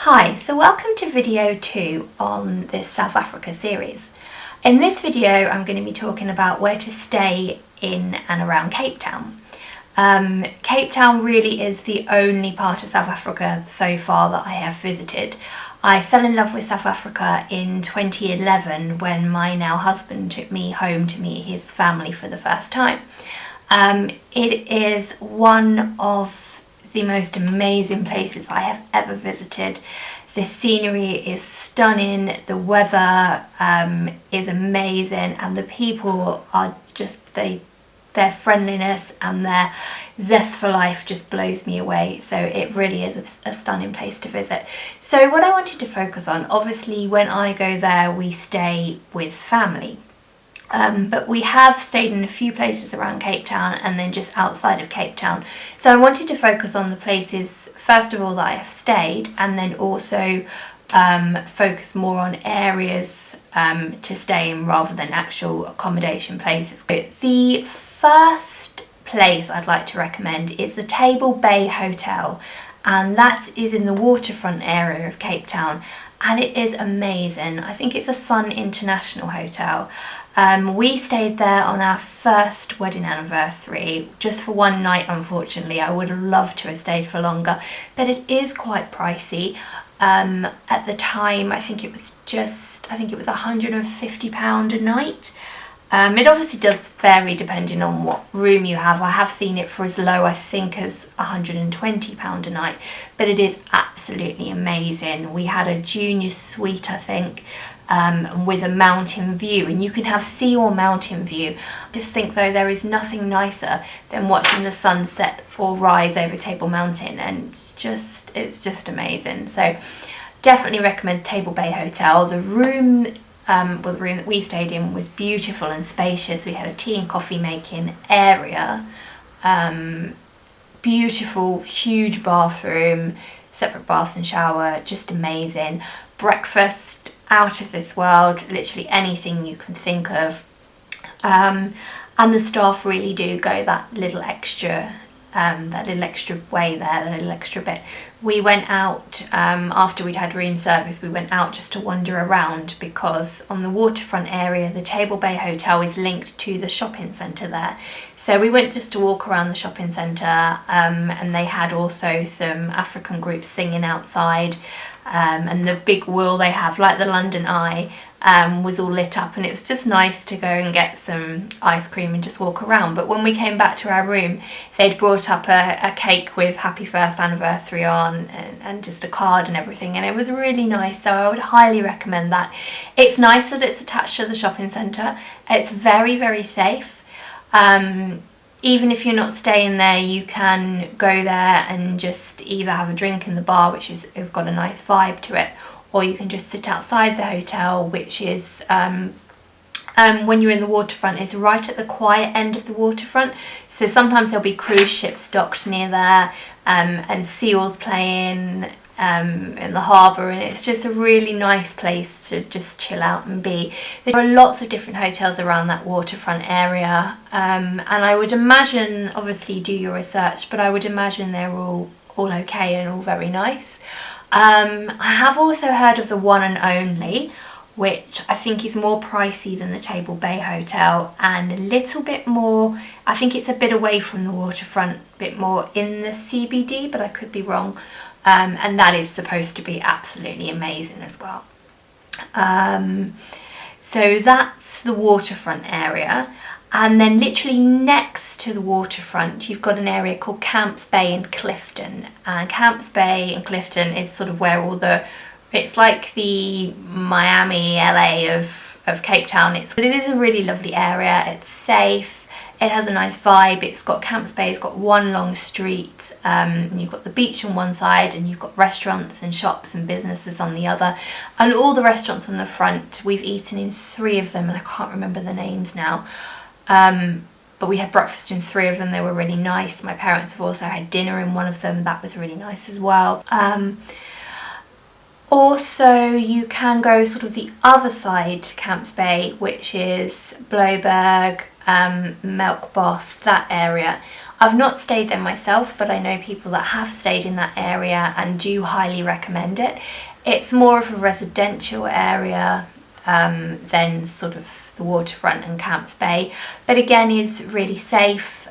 Hi, so welcome to video 2 on this South Africa series. In this video I'm going to be talking about where to stay in and around Cape Town. Cape Town really is the only part of South Africa so far that I have visited. I fell in love with South Africa in 2011 when my now husband took me home to meet his family for the first time. It is one of the most amazing places I have ever visited. The scenery is stunning, the weather is amazing, and the people are just, their friendliness and their zest for life just blows me away. So it really is a stunning place to visit. So what I wanted to focus on, obviously when I go there we stay with family. But we have stayed in a few places around Cape Town and then just outside of Cape Town. So I wanted to focus on the places, first of all, that I have stayed, and then also focus more on areas to stay in rather than actual accommodation places. But the first place I'd like to recommend is the Table Bay Hotel, and that is in the waterfront area of Cape Town, and it is amazing. I think it's a Sun International hotel. We stayed there on our first wedding anniversary, just for one night unfortunately. I would have loved to have stayed for longer, but it is quite pricey. At the time I think it was £150 a night. It obviously does vary depending on what room you have. I have seen it for as low, I think, as £120 a night, but it is absolutely amazing. We had a junior suite, I think, with a mountain view, and you can have sea or mountain view. I just think though there is nothing nicer than watching the sunset or rise over Table Mountain, and it's just amazing. So definitely recommend Table Bay Hotel. The room the room that we stayed in was beautiful and spacious. We had a tea and coffee making area, beautiful huge bathroom, separate bath and shower, just amazing. Breakfast out of this world, literally anything you can think of, and the staff really do go that little extra way there, that little extra bit. We went out after we'd had room service, we went out just to wander around, because on the waterfront area the Table Bay Hotel is linked to the shopping centre there. So we went just to walk around the shopping centre, and they had also some African groups singing outside, and the big wheel they have, like the London Eye, was all lit up, and it was just nice to go and get some ice cream and just walk around. But when we came back to our room, they'd brought up a cake with happy first anniversary on, and just a card and everything, and it was really nice. So I would highly recommend that. It's nice that it's attached to the shopping centre. It's very, very safe. Even if you're not staying there, you can go there and just either have a drink in the bar, which has got a nice vibe to it, or you can just sit outside the hotel, which is, when you're in the waterfront, it's right at the quiet end of the waterfront. So sometimes there'll be cruise ships docked near there, and seals playing in the harbour, and it's just a really nice place to just chill out and be. There are lots of different hotels around that waterfront area, and I would imagine, obviously do your research, but I would imagine they're all okay and all very nice. I have also heard of the One and Only, which I think is more pricey than the Table Bay Hotel, and a little bit more, I think it's a bit away from the waterfront, a bit more in the CBD, but I could be wrong. And that is supposed to be absolutely amazing as well. So that's the waterfront area, and then literally next to the waterfront you've got an area called Camps Bay and Clifton, and Camps Bay and Clifton is sort of where it's like the Miami, LA of Cape Town. But it is a really lovely area. It's safe. It has a nice vibe. It's got Camps Bay, it's got one long street, and you've got the beach on one side, and you've got restaurants and shops and businesses on the other. And all the restaurants on the front, we've eaten in 3 of them, and I can't remember the names now. But we had breakfast in 3 of them. They were really nice. My parents have also had dinner in one of them. That was really nice as well. Also, you can go sort of the other side to Camps Bay, which is Blouberg, Melkbos, that area. I've not stayed there myself, but I know people that have stayed in that area and do highly recommend it. It's more of a residential area than sort of the waterfront and Camps Bay, but again is really safe.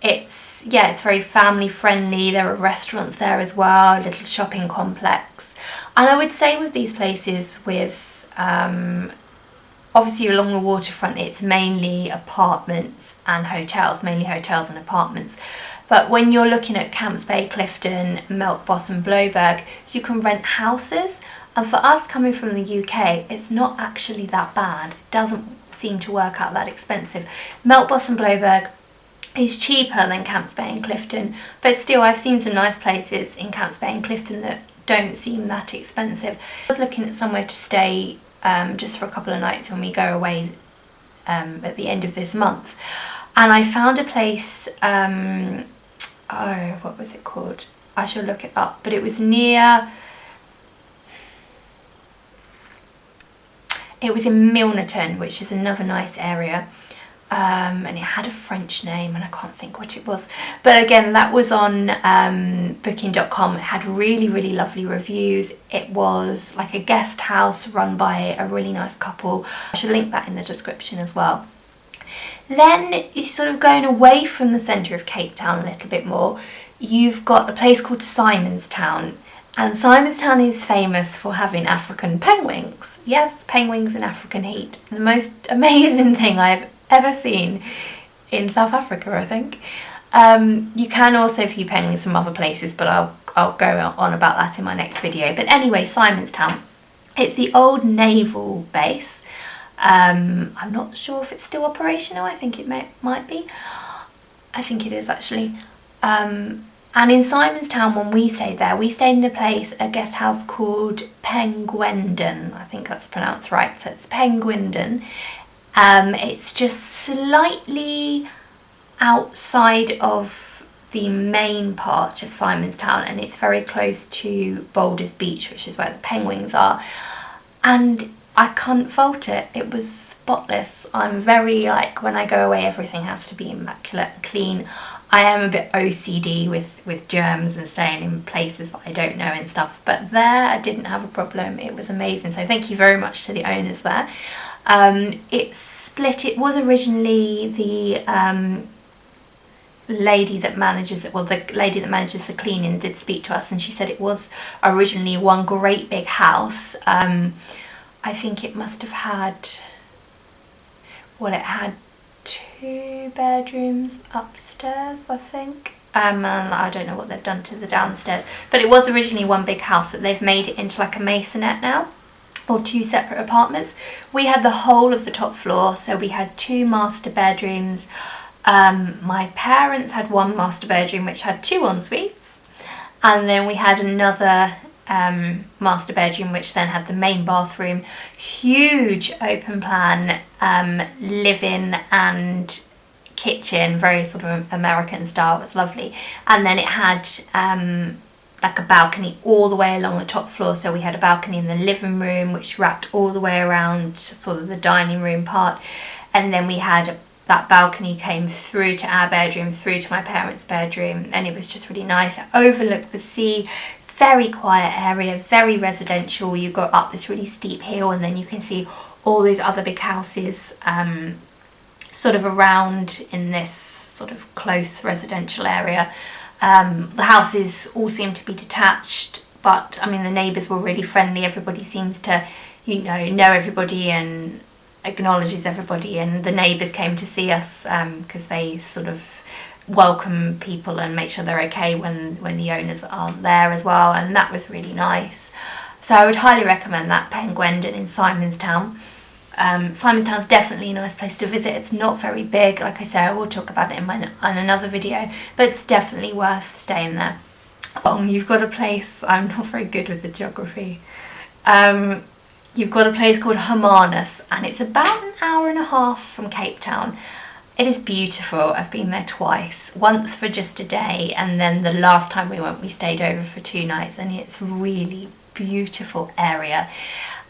It's very family friendly. There are restaurants there as well, a little shopping complex. And I would say with these places, with obviously along the waterfront, it's mainly apartments and hotels, mainly hotels and apartments. But when you're looking at Camps Bay, Clifton, Melkbos and Blouberg, you can rent houses. And for us coming from the UK, it's not actually that bad. It doesn't seem to work out that expensive. Melkbos and Blouberg is cheaper than Camps Bay and Clifton, but still I've seen some nice places in Camps Bay and Clifton that don't seem that expensive. I was looking at somewhere to stay just for a couple of nights when we go away at the end of this month, and I found a place, what was it called? I shall look it up, but it was near, it was in Milnerton, which is another nice area. And it had a French name and I can't think what it was, but again that was on booking.com. It had really, really lovely reviews. It was like a guest house run by a really nice couple. I should link that in the description as well. Then you're sort of going away from the centre of Cape Town a little bit more. You've got a place called Simonstown, and Simonstown is famous for having African penguins. Yes, penguins in African heat. The most amazing thing I've ever seen in South Africa, I think. You can also view penguins from other places, but I'll go on about that in my next video. But anyway, Simonstown, it's the old naval base. I'm not sure if it's still operational. I think it might be. I think it is actually. And in Simonstown, when we stayed there, we stayed in a guest house called Penquinden. I think that's pronounced right. So it's Penquinden. It's just slightly outside of the main part of Simonstown, and it's very close to Boulders Beach, which is where the penguins are, and I couldn't fault it. It was spotless. I'm very, like, when I go away everything has to be immaculate and clean. I am a bit OCD with germs and staying in places that I don't know and stuff, but there I didn't have a problem. It was amazing, so thank you very much to the owners there. It's split. It was originally the lady that manages it, well, the lady that manages the cleaning did speak to us, and she said it was originally one great big house. I think it must have had, well, it had 2 bedrooms upstairs, I think. And I don't know what they've done to the downstairs, but it was originally one big house that they've made it into like a maisonette now, or 2 separate apartments. We had the whole of the top floor, so we had 2 master bedrooms. My parents had 1 master bedroom which had 2 en-suites, and then we had another master bedroom which then had the main bathroom, huge open plan living and kitchen, very sort of American style. It was lovely. And then it had like a balcony all the way along the top floor, so we had a balcony in the living room which wrapped all the way around sort of the dining room part, and then we had that balcony came through to our bedroom, through to my parents' bedroom, and it was just really nice. It overlooked the sea, very quiet area, very residential. You go up this really steep hill and then you can see all these other big houses sort of around in this sort of close residential area. The houses all seem to be detached, but I mean the neighbours were really friendly. Everybody seems to, you know everybody and acknowledges everybody, and the neighbours came to see us because they sort of welcome people and make sure they're okay when the owners aren't there as well, and that was really nice. So I would highly recommend that, Penquinden in Simonstown. Simonstown's definitely a nice place to visit. It's not very big, like I say, I will talk about it in another video, but it's definitely worth staying there. You've got a place, I'm not very good with the geography, you've got a place called Hermanus, and it's about an hour and a half from Cape Town. It is beautiful. I've been there twice, once for just a day, and then the last time we went we stayed over for 2 nights, and it's really beautiful area.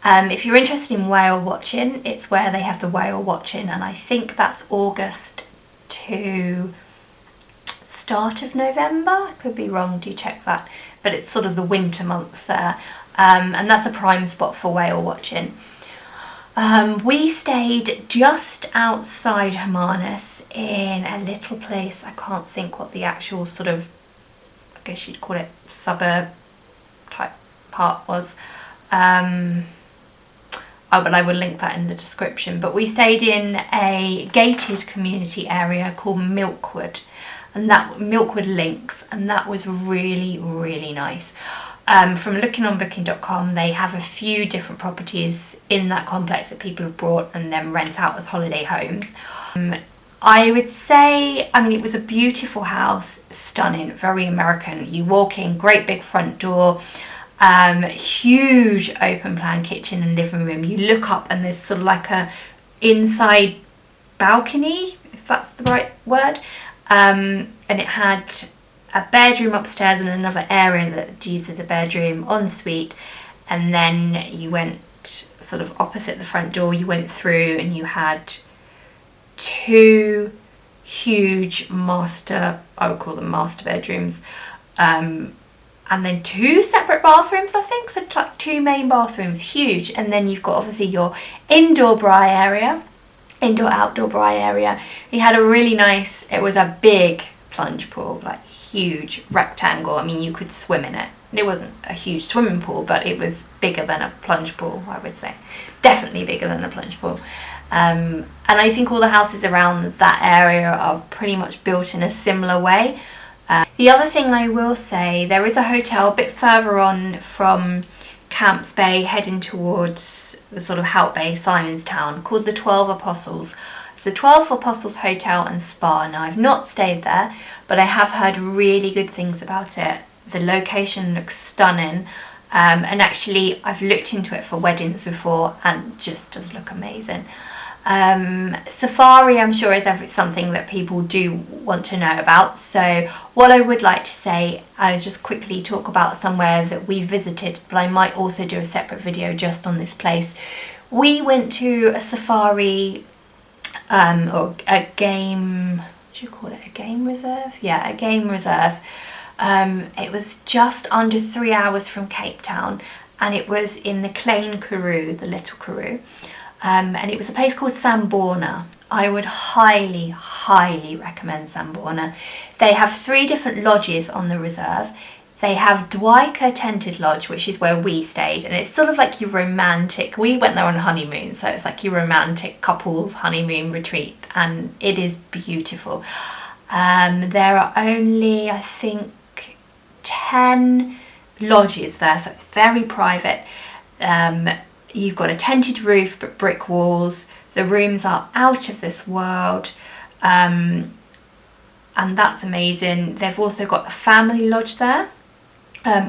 If you're interested in whale watching, it's where they have the whale watching, and I think that's August to start of November. I could be wrong, do check that, but it's sort of the winter months there, and that's a prime spot for whale watching. We stayed just outside Hermanus in a little place, I can't think what the actual sort of, I guess you'd call it suburb type part was. But I will link that in the description. But we stayed in a gated community area called Milkwood, and that Milkwood Lynx, and that was really, really nice. From looking on booking.com, they have a few different properties in that complex that people have brought and then rent out as holiday homes. I would say, I mean, it was a beautiful house, stunning, very American. You walk in, great big front door, huge open plan kitchen and living room. You look up and there's sort of like a inside balcony, if that's the right word, and it had a bedroom upstairs and another area that used as a bedroom ensuite, and then you went sort of opposite the front door, you went through and you had two huge master, I would call them master bedrooms, and then two separate bathrooms, I think, so like two main bathrooms, huge. And then you've got obviously your indoor braai area, indoor-outdoor braai area. You had a really nice, it was a big plunge pool, like huge rectangle. I mean, you could swim in it. It wasn't a huge swimming pool, but it was bigger than a plunge pool, I would say. Definitely bigger than a plunge pool. And I think all the houses around that area are pretty much built in a similar way. The other thing I will say, there is a hotel a bit further on from Camps Bay, heading towards the sort of Hout Bay, Simonstown, called the 12 Apostles. It's the 12 Apostles Hotel and Spa. Now, I've not stayed there, but I have heard really good things about it. The location looks stunning, and actually I've looked into it for weddings before and just does look amazing. Safari, I'm sure, is something that people do want to know about. So what I would like to say, I was just quickly talk about somewhere that we visited, but I might also do a separate video just on this place. We went to a safari, or a game, what do you call it, a game reserve? Yeah, a game reserve. It was just under 3 hours from Cape Town, and it was in the Klein Karoo, the little Karoo. And it was a place called Sandona. I would highly, highly recommend Sandona. They have 3 different lodges on the reserve. They have Dwika Tented Lodge, which is where we stayed, and it's sort of like your romantic, we went there on a honeymoon, so it's like your romantic couples honeymoon retreat, and it is beautiful. There are only, I think, 10 lodges there, so it's very private. You've got a tented roof but brick walls. The rooms are out of this world, and that's amazing. They've also got a family lodge there,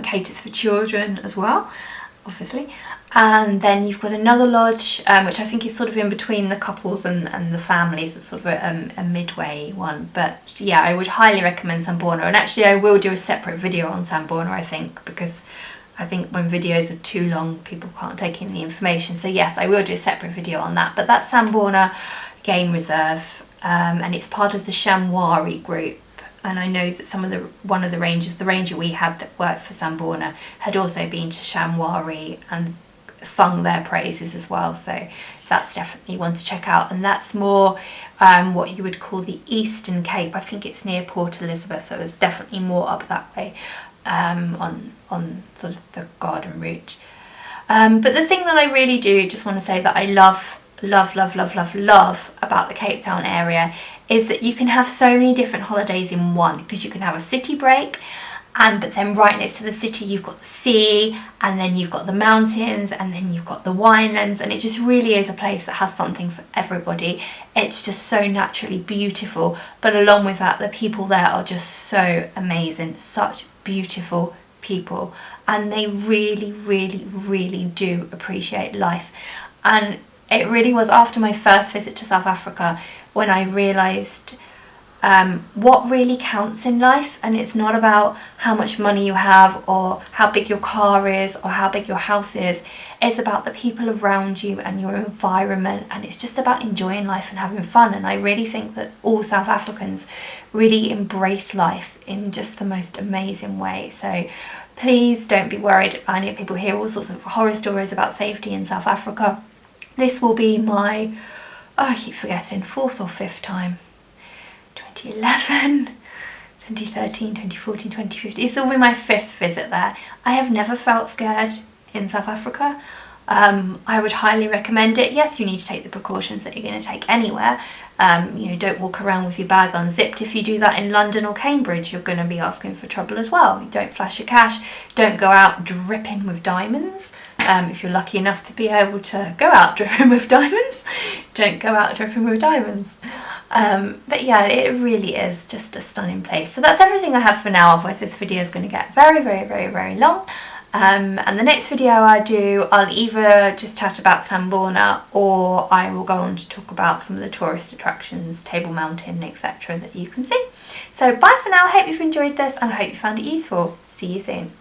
caters for children as well, obviously. And then you've got another lodge, which I think is sort of in between the couples and the families. It's sort of a midway one. But yeah, I would highly recommend Sandona. And actually I will do a separate video on Sandona, I think, because I think when videos are too long, people can't take in the information. So yes, I will do a separate video on that. But that's Sandona Game Reserve, and it's part of the Shamwari group. And I know that one of the rangers, the ranger we had that worked for Sandona, had also been to Shamwari and sung their praises as well. So that's definitely one to check out. And that's more what you would call the Eastern Cape. I think it's near Port Elizabeth, so it's definitely more up that way. On sort of the garden route. But the thing that I really do just want to say that I love about the Cape Town area is that you can have so many different holidays in one, because you can have a city break, but then right next to the city you've got the sea, and then you've got the mountains, and then you've got the winelands, and it just really is a place that has something for everybody. It's just so naturally beautiful, but along with that, the people there are just so amazing, such beautiful people, and they really do appreciate life. And it really was after my first visit to South Africa when I realised what really counts in life, and it's not about how much money you have or how big your car is or how big your house is. It's about the people around you and your environment, and it's just about enjoying life and having fun. And I really think that all South Africans really embrace life in just the most amazing way. So please don't be worried. I know people hear all sorts of horror stories about safety in South Africa. This will be my, I keep forgetting, 4th or 5th time. 2011, 2013, 2014, 2015. This will be my 5th visit there. I have never felt scared in South Africa. I would highly recommend it. Yes, you need to take the precautions that you're going to take anywhere. You know, don't walk around with your bag unzipped. If you do that in London or Cambridge, you're going to be asking for trouble as well. Don't flash your cash. Don't go out dripping with diamonds. If you're lucky enough to be able to go out dripping with diamonds, don't go out dripping with diamonds. But yeah, it really is just a stunning place. So that's everything I have for now, otherwise this video is going to get very, very, very, very long. And the next video I do, I'll either just chat about Sandona, or I will go on to talk about some of the tourist attractions, Table Mountain, etc. that you can see. So bye for now, I hope you've enjoyed this and I hope you found it useful. See you soon.